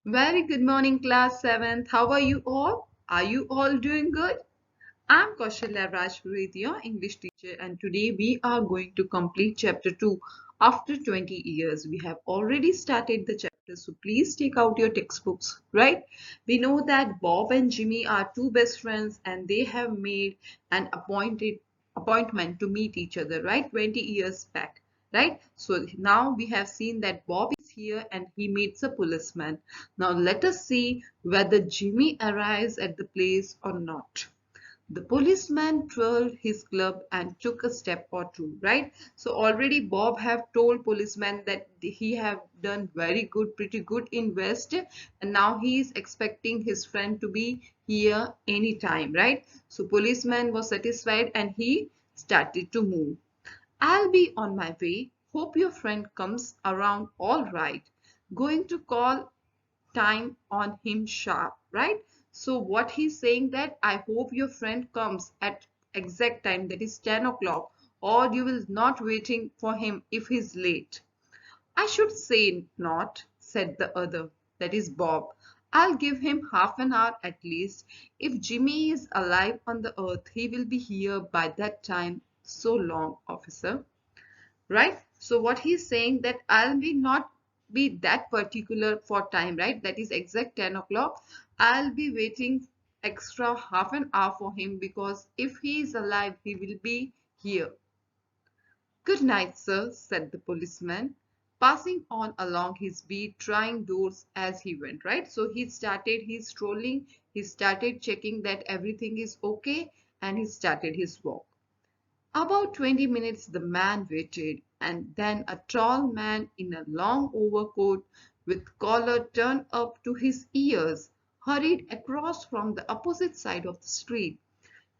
Very good morning, class 7th. How are you all? Are you all doing good? I'm Kaushalya Rajpurohit, your English teacher, and today we are going to complete chapter 2 after 20 years. We have already started the chapter, so please take out your textbooks, right? We know that Bob and Jimmy are two best friends and they have made an appointment to meet each other, right? 20 years back, right? So now we have seen that Bob is here and he meets a policeman. Now let us see whether Jimmy arrives at the place or not. The policeman twirled his club and took a step or two, right? So already Bob have told policeman that he have done very good, pretty good in West, and now he is expecting his friend to be here anytime, right? So policeman was satisfied and he started to move. I'll be on my way. Hope your friend comes around all right. Going to call time on him sharp, right? So what he's saying that I hope your friend comes at exact time, that is 10 o'clock, or you will not waiting for him if he's late. I should say not, said the other, that is Bob. I'll give him half an hour at least. If Jimmy is alive on the earth, he will be here by that time. So long, officer, right? So what he's saying that I'll be not be that particular for time, right? That is exact 10 o'clock. I'll be waiting extra half an hour for him because if he is alive, he will be here. Good night, sir, said the policeman, passing on along his beat, trying doors as he went, right? So he started his strolling, he started checking that everything is okay, and he started his walk. About 20 minutes the man waited, and then a tall man in a long overcoat with collar turned up to his ears hurried across from the opposite side of the street.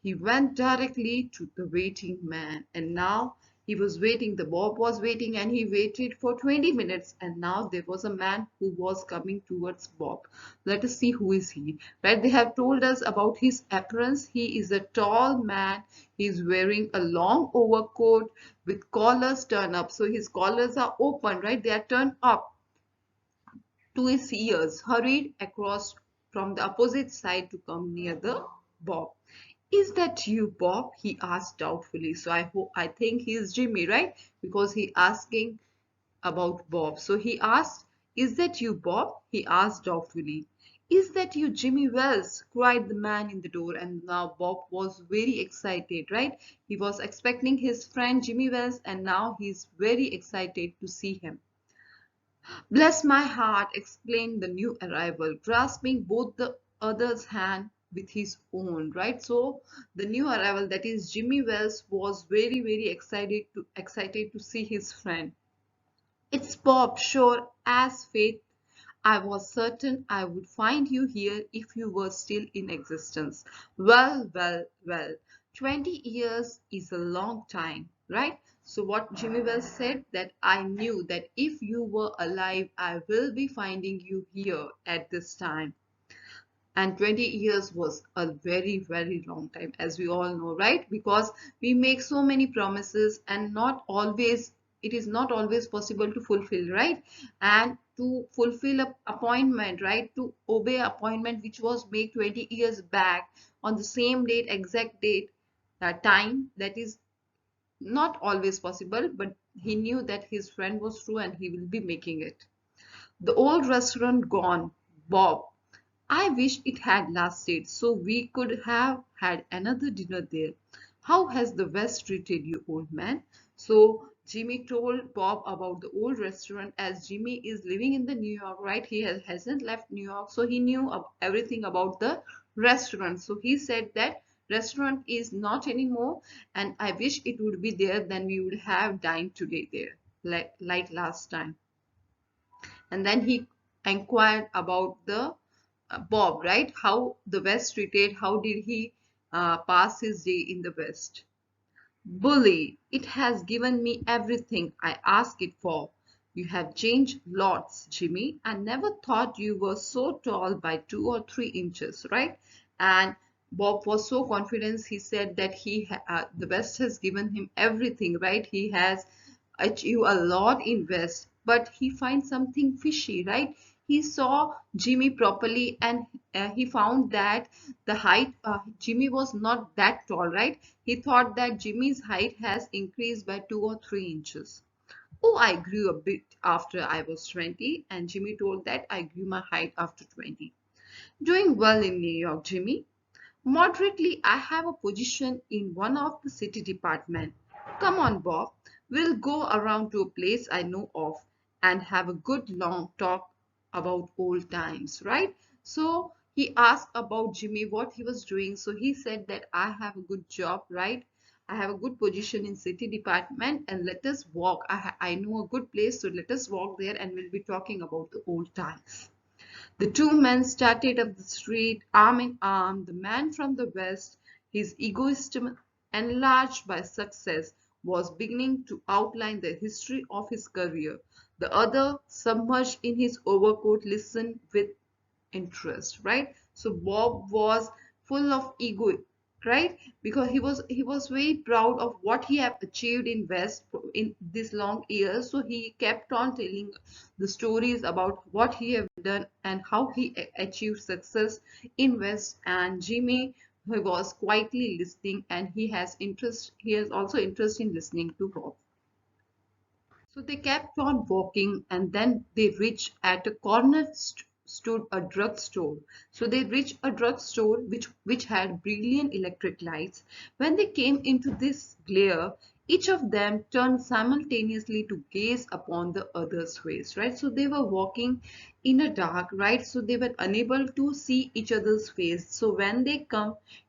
He went directly to the waiting man, and now he was waiting. The Bob was waiting, and he waited for 20 minutes. And now there was a man who was coming towards Bob. Let us see who is he. Right? They have told us about his appearance. He is a tall man. He is wearing a long overcoat with collars turned up. So his collars are open, right? They are turned up to his ears. Hurried across from the opposite side to come near the Bob. Is that you, Bob? He asked doubtfully. So I think he's Jimmy, right? Because he asking about Bob. So he asked, is that you, Bob? He asked doubtfully. Is that you, Jimmy Wells? Cried the man in the door. And now Bob was very excited, right? He was expecting his friend Jimmy Wells, and now he's very excited to see him. Bless my heart, exclaimed the new arrival, grasping both the other's hand with his own, right? So the new arrival, that is Jimmy Wells, was very, very excited to see his friend. It's Bob, sure as fate. I was certain I would find you here if you were still in existence. Well, well, well. 20 years is a long time, right? So what Jimmy Wells said, that I knew that if you were alive, I will be finding you here at this time. And 20 years was a very, very long time, as we all know, right? Because we make so many promises and not always, it is not always possible to fulfill, right? And to fulfill a appointment, right, to obey appointment which was made 20 years back on the same date, exact date, time, that is not always possible, but he knew that his friend was true and he will be making it. The old restaurant gone, Bob. I wish it had lasted so we could have had another dinner there. How has the West treated you, old man? So Jimmy told Bob about the old restaurant, as Jimmy is living in the New York, right? He hasn't left New York, so he knew everything about the restaurant. So he said that restaurant is not anymore, and I wish it would be there. Then we would have dined today there, like last time. And then he inquired about the Bob, right? How the West treated, how did he pass his day in the West? Bully, it has given me everything I asked it for. You have changed lots, Jimmy. I never thought you were so tall by 2 or 3 inches, right? And Bob was so confident. He said that the West has given him everything, right? He has achieved a lot in West, but he finds something fishy, right? he saw Jimmy properly, and he found that the height, Jimmy was not that tall, right? He thought that Jimmy's height has increased by 2 or 3 inches. Oh, I grew a bit after I was 20, and Jimmy told that I grew my height after 20. Doing well in New York, Jimmy. Moderately, I have a position in one of the city department. Come on, Bob. We'll go around to a place I know of and have a good long talk about old times, right? So he asked about Jimmy what he was doing. So he said that I have a good job, right? I have a good position in city department, and let us walk. I know a good place, so let us walk there and we'll be talking about the old times. The two men started up the street arm in arm. The man from the west, his egoism enlarged by success, was beginning to outline the history of his career. The other, submerged in his overcoat, listened with interest, right? So Bob was full of ego, right? Because he was very proud of what he had achieved in West in this long years. So he kept on telling the stories about what he have done and how he achieved success in West. And Jimmy, he was quietly listening, and he has also interest in listening to Bob. So they kept on walking, and then they reached at a corner stood a drugstore. So they reached a drugstore which had brilliant electric lights. When they came into this glare, each of them turned simultaneously to gaze upon the other's face, right? So they were walking in a dark, right? So they were unable to see each other's face. So when they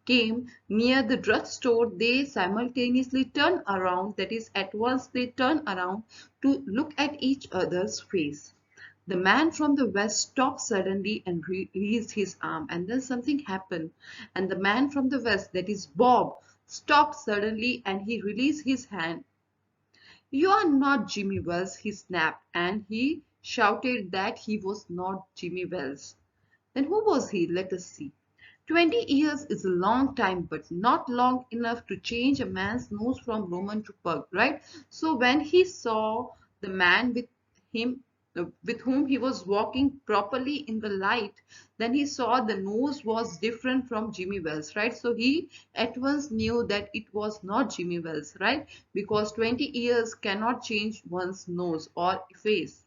came near the drugstore, they simultaneously turned around. That is, at once they turned around to look at each other's face. The man from the west stopped suddenly and raised his arm, and then something happened. And the man from the west, that is Bob, stopped suddenly and he released his hand. "You are not Jimmy Wells," he snapped, and he shouted that he was not Jimmy Wells. Then who was he? Let us see. 20 years is a long time, but not long enough to change a man's nose from Roman to pug, right? So when he saw the man him, with whom he was walking properly in the light, then he saw the nose was different from Jimmy Wells, right? So he at once knew that it was not Jimmy Wells, right? Because 20 years cannot change one's nose or face.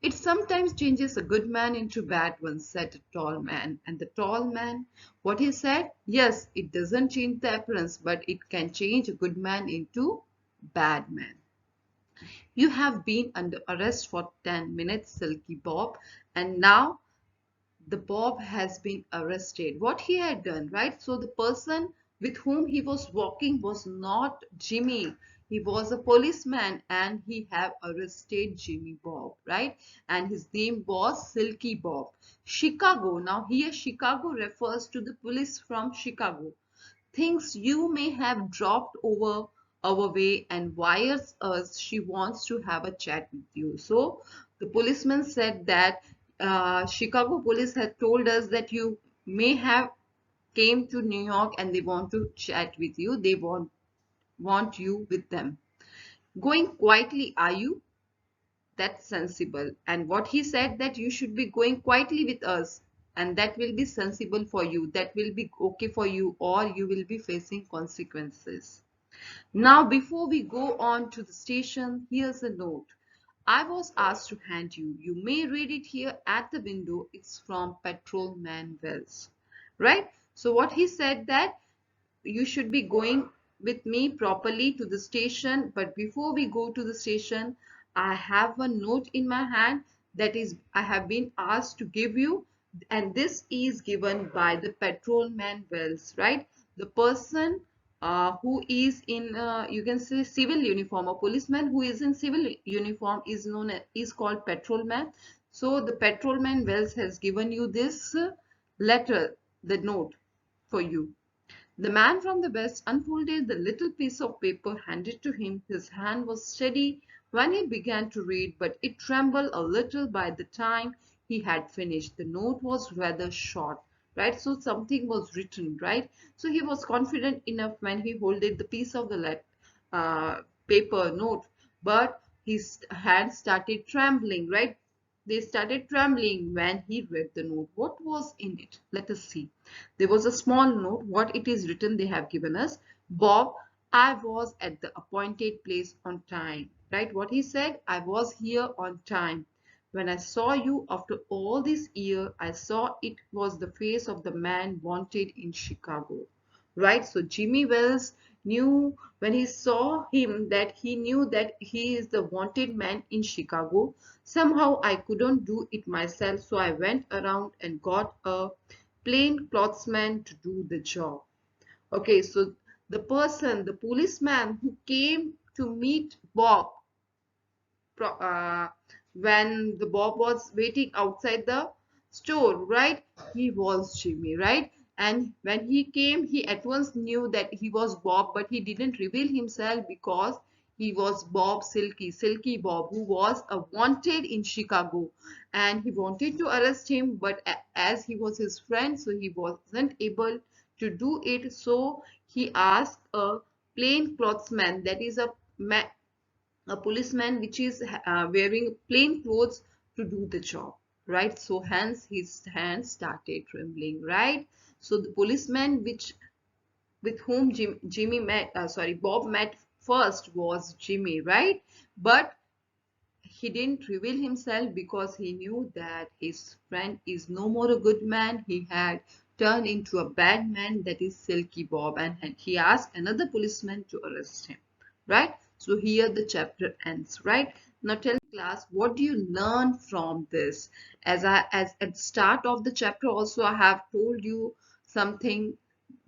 "It sometimes changes a good man into bad one," said the tall man. And the tall man, what he said? Yes, it doesn't change the appearance, but it can change a good man into bad man. "You have been under arrest for 10 minutes, Silky Bob, and now the Bob has been arrested." What he had done, right? So the person with whom he was walking was not Jimmy. He was a policeman, and he have arrested Jimmy Bob, right? And his name was Silky Bob. Chicago. Now here Chicago refers to the police from Chicago. "Things you may have dropped over our way and wires us she wants to have a chat with you." So the policeman said that Chicago police had told us that you may have came to New York and they want to chat with you. They want you with them. "Going quietly, are you?" "That's sensible." And what he said, that you should be going quietly with us, and that will be sensible for you. That will be okay for you, or you will be facing consequences. Now, before we go on to the station, here's a note I was asked to hand you. You may read it here at the window. It's from Patrolman Wells, right? So what he said, that you should be going with me properly to the station, but before we go to the station, I have a note in my hand, that is I have been asked to give you, and this is given by the Patrolman Wells, right? The person who is in you can say civil uniform. A policeman who is in civil uniform is is called patrolman. So the Patrolman Wells has given you this letter, the note for you. The man from the west unfolded the little piece of paper handed to him. His hand was steady when he began to read, but it trembled a little by the time he had finished. The note was rather short, right? So something was written, right? So he was confident enough when he holded the piece of the paper note, but his hand started trembling, right? they started trembling when he read the note. What was in it? Let us see. There was a small note. What it is written, they have given us. Bob, I was at the appointed place on time. Right? What he said, I was here on time. When I saw you after all this year, I saw it was the face of the man wanted in Chicago. Right? So Jimmy Wells knew when he saw him that he knew that he is the wanted man in Chicago. Somehow I couldn't do it myself, so I went around and got a plain clothesman to do the job. Okay, so the policeman who came to meet Bob uh, when the Bob was waiting outside the store, right? He was Jimmy, right? And when he came, he at once knew that he was Bob, but he didn't reveal himself because he was Bob Silky Bob, who was a wanted in Chicago. And he wanted to arrest him, but as he was his friend, so he wasn't able to do it. So he asked a plain clothesman, that is a policeman which is wearing plain clothes to do the job, right? So hence his hands started trembling, right? So the policeman which with whom Jimmy met, sorry, Bob met first was Jimmy, right? But he didn't reveal himself because he knew that his friend is no more a good man. He had turned into a bad man, that is Silky Bob, and he asked another policeman to arrest him, right? So here the chapter ends, right? Now tell me, class, what do you learn from this? As at the start of the chapter also I have told you something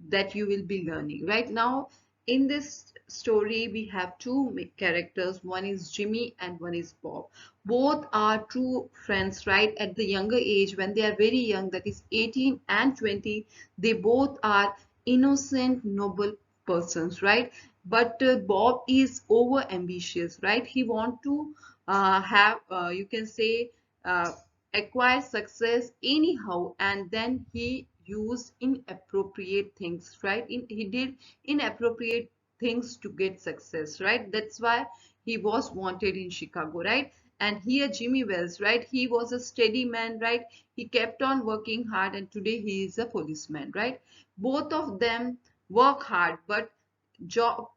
that you will be learning right now. In this story we have two characters, one is Jimmy and one is Bob. Both are true friends, right? At the younger age, when they are very young, that is 18 and 20, they both are innocent noble persons, right? But Bob is over ambitious, right? He want to have you can say uh, acquire success anyhow, and then he used inappropriate things, right? He did inappropriate things to get success, right? That's why he was wanted in Chicago, right? And here Jimmy Wells, right? He was a steady man, right? He kept on working hard, and today he is a policeman, right? Both of them work hard, but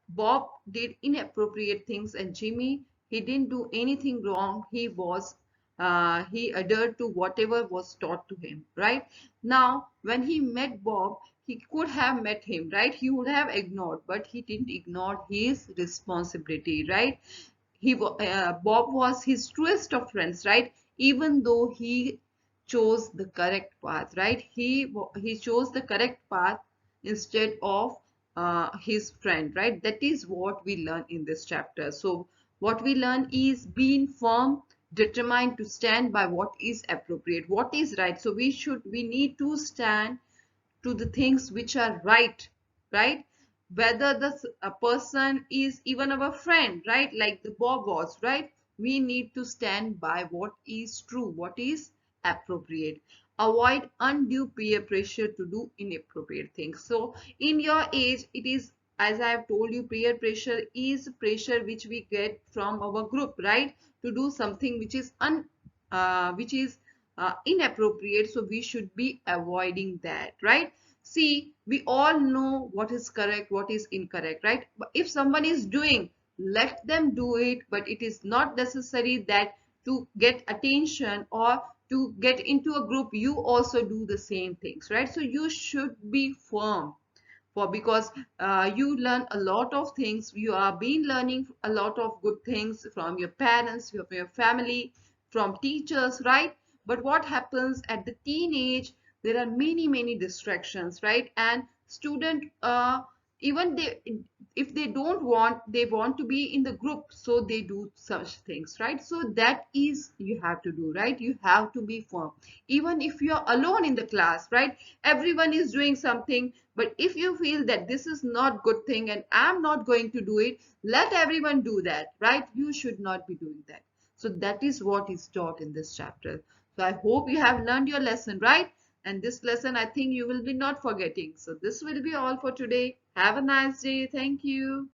Bob did inappropriate things, and Jimmy, he didn't do anything wrong. He adhered to whatever was taught to him, right? Now, when he met Bob, he could have met him, right? He would have ignored, but he didn't ignore his responsibility, right? Bob was his truest of friends, right? Even though he chose the correct path, right? He chose the correct path instead of his friend, right? That is what we learn in this chapter. So what we learn is being firm, determined to stand by what is appropriate, what is right. So we need to stand to the things which are right, right? Whether a person is even our friend, right? Like the Bob was, right? We need to stand by what is true, what is appropriate. Avoid undue peer pressure to do inappropriate things. So in your age, it is, as I have told you, peer pressure is pressure which we get from our group, right? To do something which is inappropriate, so we should be avoiding that, right? See, we all know what is correct, what is incorrect, right? But if someone is doing, let them do it, but it is not necessary that to get attention or to get into a group you also do the same things, right? So you should be firm, for because you learn a lot of things. You are been learning a lot of good things from your parents, from your family, from teachers, right? But what happens at the teenage, there are many distractions, right? And student even if they don't want, they want to be in the group, so they do such things, right? So that is you have to do, right? You have to be firm. Even if you're alone in the class, right? Everyone is doing something, but if you feel that this is not good thing and I'm not going to do it, let everyone do that, right? You should not be doing that. So that is what is taught in this chapter. So I hope you have learned your lesson, right? And this lesson I think you will be not forgetting. So this will be all for today. Have a nice day. Thank you.